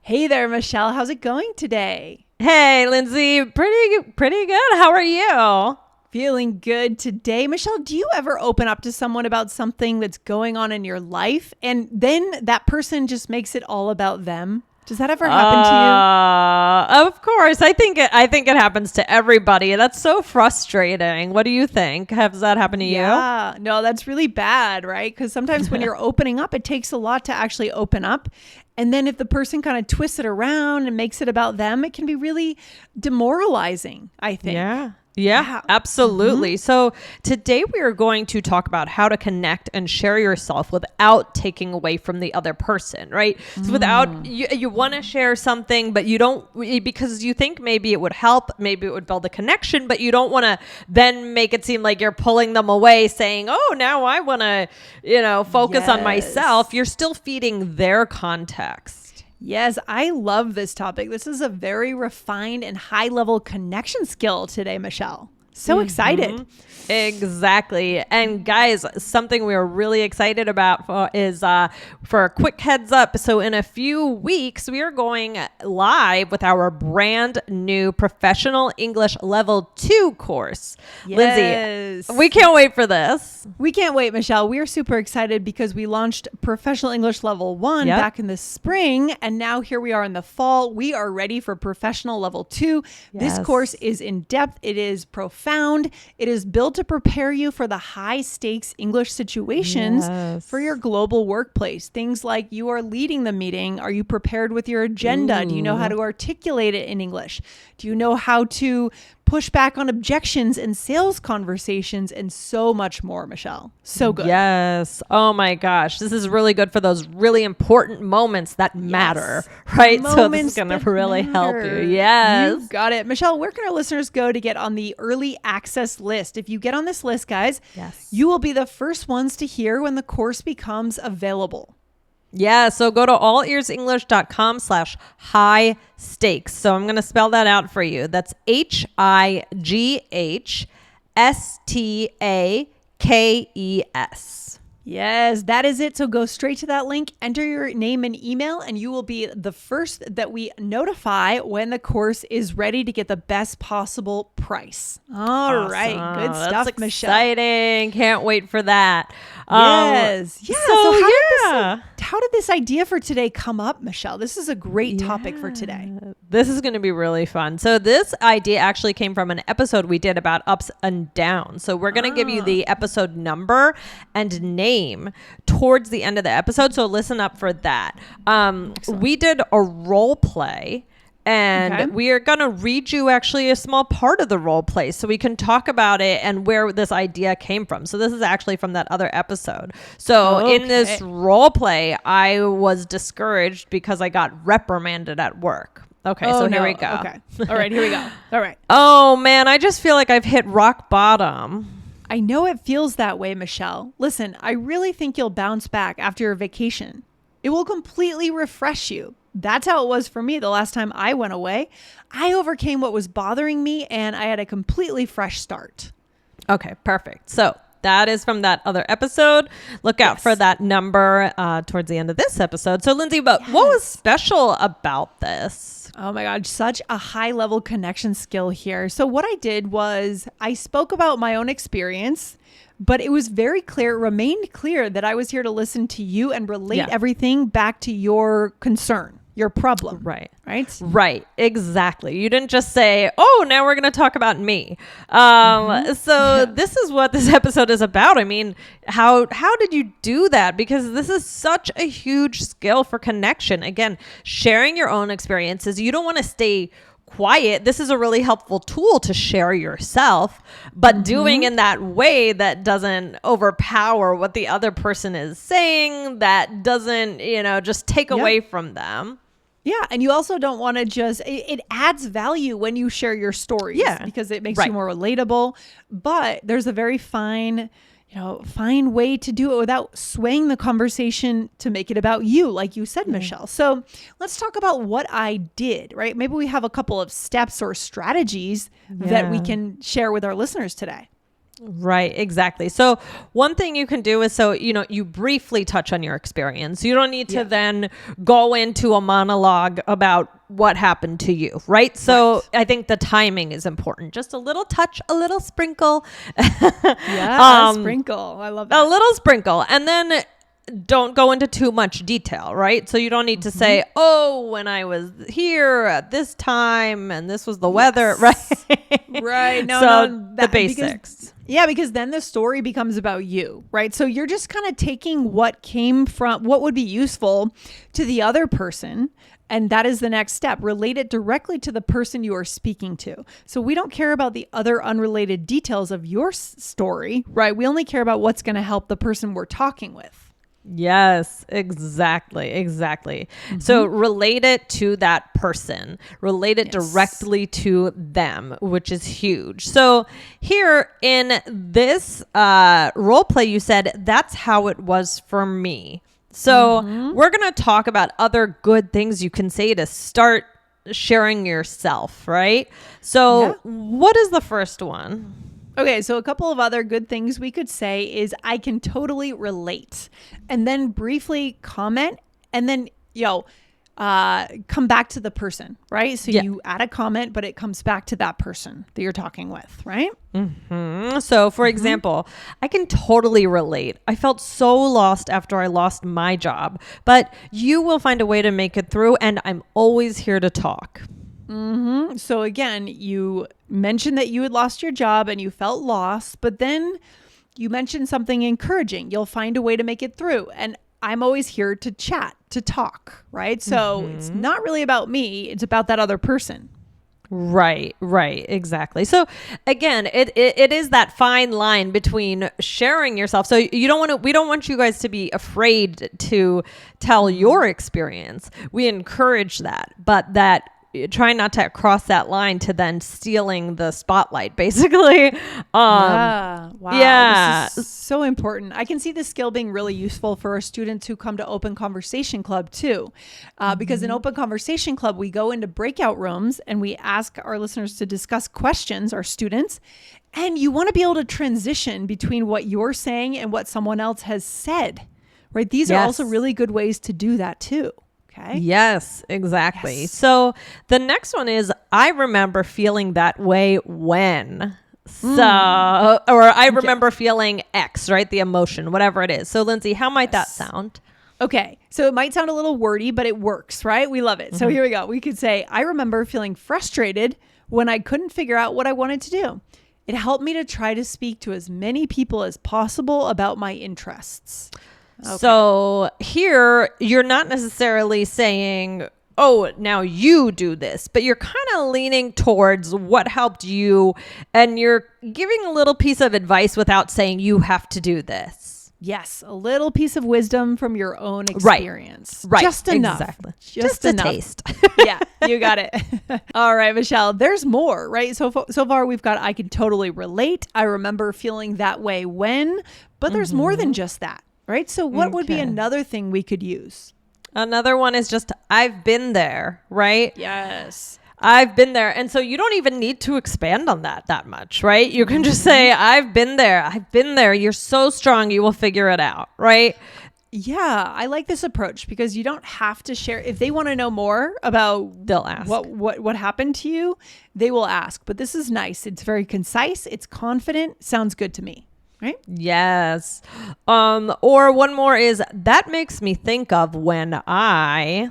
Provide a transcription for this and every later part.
Hey there, Michelle. How's it going today? Hey, Lindsay. Pretty good. How are you? Feeling good today. Michelle, do you ever open up to someone about something that's going on in your life and then that person just makes it all about them? Does that ever happen to Of course. I think it happens to everybody. That's so frustrating. What do you think? Has that happened to you? you? Yeah. No, that's really bad, right? Because sometimes when you're opening up, it takes a lot to actually open up. And then if the person kind of twists it around and makes it about them, it can be really demoralizing, I think. Yeah, absolutely. So today we are going to talk about how to connect and share yourself without taking away from the other person, right? So without, you want to share something, but you don't, because you think maybe it would help, maybe it would build a connection, but you don't want to then make it seem like you're pulling them away saying, oh, now I want to, focus on myself. You're still feeding their context. Yes, I love this topic. This is a very refined and high-level connection skill today, Michelle. So excited. Exactly. And guys, something we are really excited about is for a quick heads up. So in a few weeks, we are going live with our brand new professional English level 2 course. Yes. Lindsay, we can't wait for this. We can't wait, Michelle. We are super excited because we launched professional English level 1 back in the spring. And now here we are in the fall. We are ready for professional level 2. Yes. This course is in depth. It is profound. It is built to prepare you for the high stakes English situations for your global workplace. Things like you are leading the meeting. Are you prepared with your agenda? Do you know how to articulate it in English? Do you know how to push back on objections and sales conversations and so much more, Michelle? So good. Yes. Oh my gosh. This is really good for those really important moments that matter, right? So this is going to really help you. Yes. You got it. Michelle, where can our listeners go to get on the early access list? If you get on this list, guys, you will be the first ones to hear when the course becomes available. Yeah, so go to allearsenglish.com/high stakes. So I'm going to spell that out for you. That's HIGHSTAKES. Yes, that is it. So go straight to that link, enter your name and email, and you will be the first that we notify when the course is ready to get the best possible price. All right. Good stuff, That's Michelle. Exciting. Can't wait for that. Yes. So how did this idea for today come up, Michelle? This is a great topic for today. This is going to be really fun. So this idea actually came from an episode we did about ups and downs. So we're going to give you the episode number and name towards the end of the episode. So listen up for that. We did a role play. And we are going to read you actually a small part of the role play so we can talk about it and where this idea came from. So this is actually from that other episode. So in this role play, I was discouraged because I got reprimanded at work. Okay, here we go. Okay. All right, here we go. All right. Oh, man, I just feel like I've hit rock bottom. I know it feels that way, Michelle. Listen, I really think you'll bounce back after your vacation. It will completely refresh you. That's how it was for me the last time I went away. I overcame what was bothering me and I had a completely fresh start. Okay, perfect. So that is from that other episode. Look out for that number towards the end of this episode. So Lindsay, but what was special about this? Oh my God, such a high level connection skill here. So what I did was I spoke about my own experience, but it was very clear, remained clear that I was here to listen to you and relate everything back to your concern, your problem. Right. Right. Exactly. You didn't just say, oh, now we're going to talk about me. This is what this episode is about. I mean, how did you do that? Because this is such a huge skill for connection. Again, sharing your own experiences. You don't want to stay quiet. This is a really helpful tool to share yourself, but doing in that way that doesn't overpower what the other person is saying, that doesn't, just take away from them. Yeah. And you also don't want to it adds value when you share your stories because it makes you more relatable. But there's a very fine way to do it without swaying the conversation to make it about you, like you said, Michelle. So let's talk about what I did, right? Maybe we have a couple of steps or strategies that we can share with our listeners today. Right, exactly. So one thing you can do is, you briefly touch on your experience. You don't need to then go into a monologue about what happened to you, right? So I think the timing is important. Just a little touch, a little sprinkle. A sprinkle. I love that. A little sprinkle. And then don't go into too much detail, right? So you don't need to say, oh, when I was here at this time and this was the weather, right? Right. The basics. Because then the story becomes about you, right? So you're just kind of taking what would be useful to the other person. And that is the next step. Relate it directly to the person you are speaking to. So we don't care about the other unrelated details of your story, right? We only care about what's going to help the person we're talking with. Yes, exactly. So relate it to that person, relate it directly to them, which is huge. So here in this role play, you said, that's how it was for me. So we're going to talk about other good things you can say to start sharing yourself, right? So what is the first one? Okay, so a couple of other good things we could say is I can totally relate, and then briefly comment, and then come back to the person, right? So you add a comment, but it comes back to that person that you're talking with, right? So for example, I can totally relate. I felt so lost after I lost my job, but you will find a way to make it through, and I'm always here to talk. So again, you mentioned that you had lost your job and you felt lost, but then you mentioned something encouraging. You'll find a way to make it through. And I'm always here to chat, to talk, right? So it's not really about me. It's about that other person. Right, exactly. So again, it is that fine line between sharing yourself. So we don't want you guys to be afraid to tell your experience. We encourage that, but that try not to cross that line to then stealing the spotlight, basically. Wow. Yeah. This is so important. I can see this skill being really useful for our students who come to Open Conversation Club too. Because in Open Conversation Club, we go into breakout rooms and we ask our listeners to discuss questions, our students, and you want to be able to transition between what you're saying and what someone else has said, right? These are also really good ways to do that too. Okay. Yes, exactly. So the next one is, I remember feeling that way when. I remember feeling X, right? The emotion, whatever it is. So Lindsay, how might that sound? Okay. So it might sound a little wordy, but it works, right? We love it. So here we go. We could say, I remember feeling frustrated when I couldn't figure out what I wanted to do. It helped me to try to speak to as many people as possible about my interests. Okay. So here, you're not necessarily saying, oh, now you do this, but you're kind of leaning towards what helped you, and you're giving a little piece of advice without saying you have to do this. Yes, a little piece of wisdom from your own experience. Right. Just enough. Exactly. Just enough. A taste. Yeah, you got it. All right, Michelle, there's more, right? So far we've got, I can totally relate. I remember feeling that way when, but there's more than just that. Right. So what would be another thing we could use? Another one is just, I've been there, right? Yes. I've been there. And so you don't even need to expand on that much, right? You can just say, I've been there. I've been there. You're so strong. You will figure it out. Right. Yeah. I like this approach because you don't have to share. If they want to know more about, they'll ask what happened to you, they will ask. But this is nice. It's very concise. It's confident. Sounds good to me. Right? Yes. Or one more is, that makes me think of when I.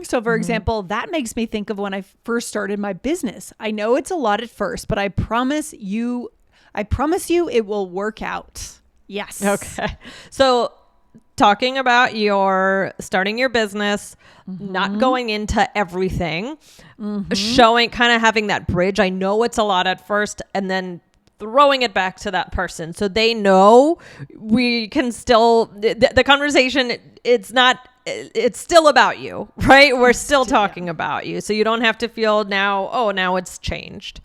So for example, that makes me think of when I first started my business. I know it's a lot at first, but I promise you it will work out. Yes. Okay. So talking about starting your business, not going into everything, showing, kind of having that bridge. I know it's a lot at first, and then throwing it back to that person so they know we can still, the conversation, it's still about you, right? We're still talking about you. So you don't have to feel now it's changed.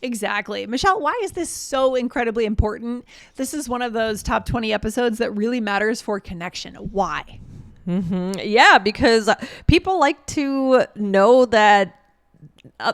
Exactly. Michelle, why is this so incredibly important? This is one of those top 20 episodes that really matters for connection. Why? Yeah, because people like to know that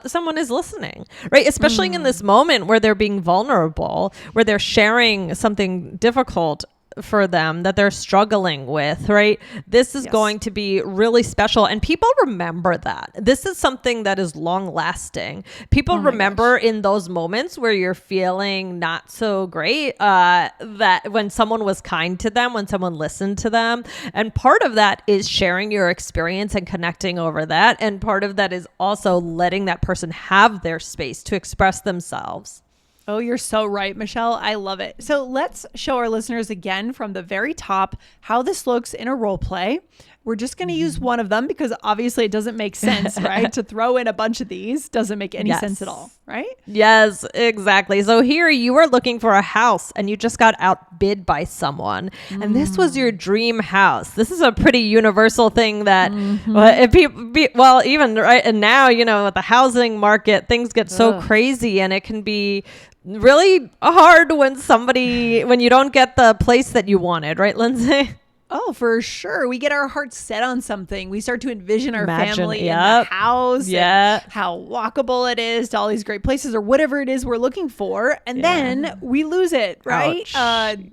someone is listening, right? Especially in this moment where they're being vulnerable, where they're sharing something difficult for them that they're struggling with, right? This is going to be really special, and people remember that. This is something that is long lasting. People remember in those moments where you're feeling not so great, that when someone was kind to them, when someone listened to them, and part of that is sharing your experience and connecting over that, and part of that is also letting that person have their space to express themselves. Oh, you're so right, Michelle. I love it. So let's show our listeners again from the very top how this looks in a role play. We're just going to use one of them because obviously it doesn't make sense, right? To throw in a bunch of these doesn't make any sense at all, right? Yes, exactly. So here you are looking for a house and you just got outbid by someone. And this was your dream house. This is a pretty universal thing that, even right and now, with the housing market, things get so crazy, and it can be really hard when you don't get the place that you wanted, right, Lindsay? Oh, for sure. We get our hearts set on something. We start to envision our family in the house, and how walkable it is to all these great places or whatever it is we're looking for. And then we lose it, right?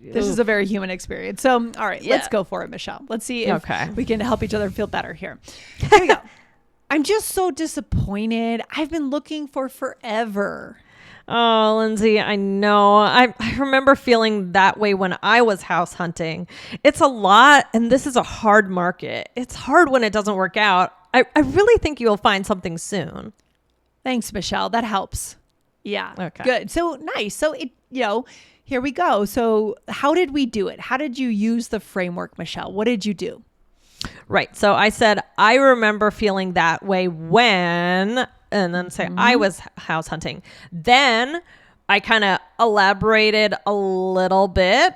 This is a very human experience. So, all right, let's go for it, Michelle. Let's see if we can help each other feel better here. Here we go. I'm just so disappointed. I've been looking for forever. Oh, Lindsay, I know. I remember feeling that way when I was house hunting. It's a lot, and this is a hard market. It's hard when it doesn't work out. I really think you'll find something soon. Thanks, Michelle. That helps. Yeah. Okay. Good. So nice. So here we go. So how did we do it? How did you use the framework, Michelle? What did you do? Right. So I said, I remember feeling that way when... and then say I was house hunting. Then I kind of elaborated a little bit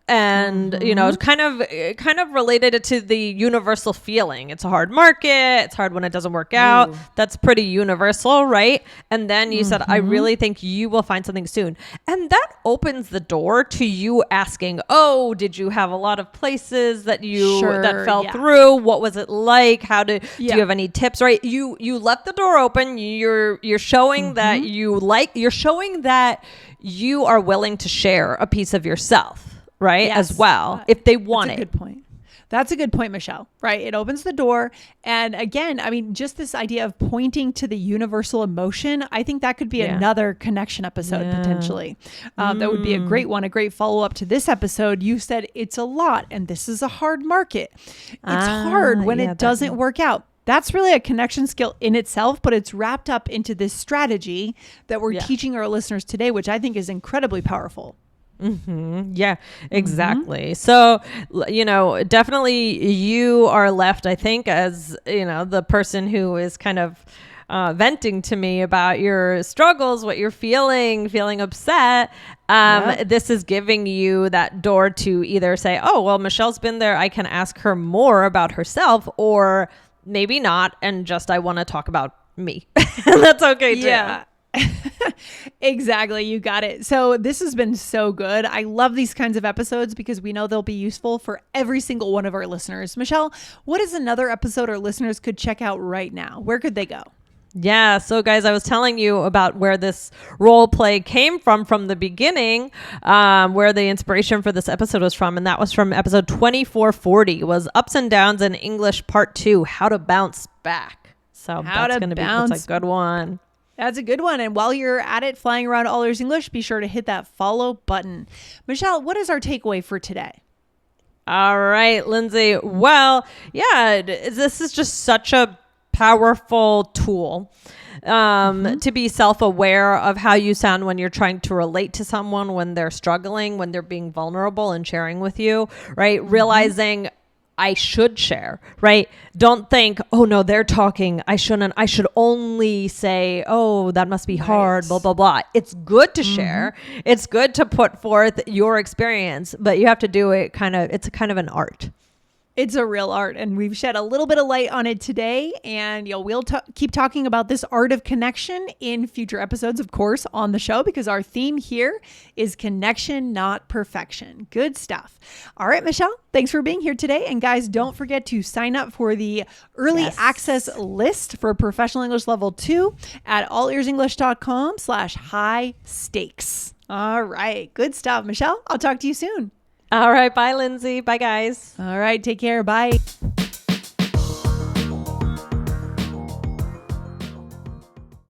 and, kind of related it to the universal feeling. It's a hard market. It's hard when it doesn't work out. That's pretty universal, right? And then you said, I really think you will find something soon. And that opens the door to you asking, oh, did you have a lot of places that that fell through? What was it like? Do you have any tips, right? You left the door open. You're showing that you're showing that you are willing to share a piece of yourself. Right. Yes. As well, if they want it. That's a good point. That's a good point, Michelle. Right. It opens the door. And again, I mean, just this idea of pointing to the universal emotion, I think that could be another connection episode potentially. That would be a great one, a great follow up to this episode. You said it's a lot and this is a hard market. It's hard when it doesn't work out. That's really a connection skill in itself, but it's wrapped up into this strategy that we're teaching our listeners today, which I think is incredibly powerful. Yeah, exactly. So, definitely you are left, I think, as, the person who is kind of venting to me about your struggles, what you're feeling upset. This is giving you that door to either say, oh, well, Michelle's been there. I can ask her more about herself, or maybe not. And just, I want to talk about me. That's okay too. Yeah. Exactly. You got it. So this has been so good. I love these kinds of episodes because we know they'll be useful for every single one of our listeners. Michelle, what is another episode our listeners could check out right now? Where could they go? Yeah. So guys, I was telling you about where this role play came from the beginning, where the inspiration for this episode was from. And that was from episode 2440 was Ups and Downs in English Part 2, How to Bounce Back. So that's a good one. That's a good one. And while you're at it, flying around All Ears English, be sure to hit that follow button. Michelle, what is our takeaway for today? All right, Lindsay. Well, this is just such a powerful tool to be self-aware of how you sound when you're trying to relate to someone, when they're struggling, when they're being vulnerable and sharing with you, right? Realizing I should share, right? Don't think, oh no, they're talking. I shouldn't. I should only say, oh, that must be hard, blah, blah, blah. It's good to share. It's good to put forth your experience, but you have to do it it's kind of an art. It's a real art, and we've shed a little bit of light on it today. And we'll keep talking about this art of connection in future episodes, of course, on the show, because our theme here is connection, not perfection. Good stuff. All right, Michelle, thanks for being here today. And guys, don't forget to sign up for the early access list for Professional English Level 2 at allearsenglish.com/high stakes. All right, good stuff. Michelle, I'll talk to you soon. All right. Bye, Lindsay. Bye, guys. All right. Take care. Bye.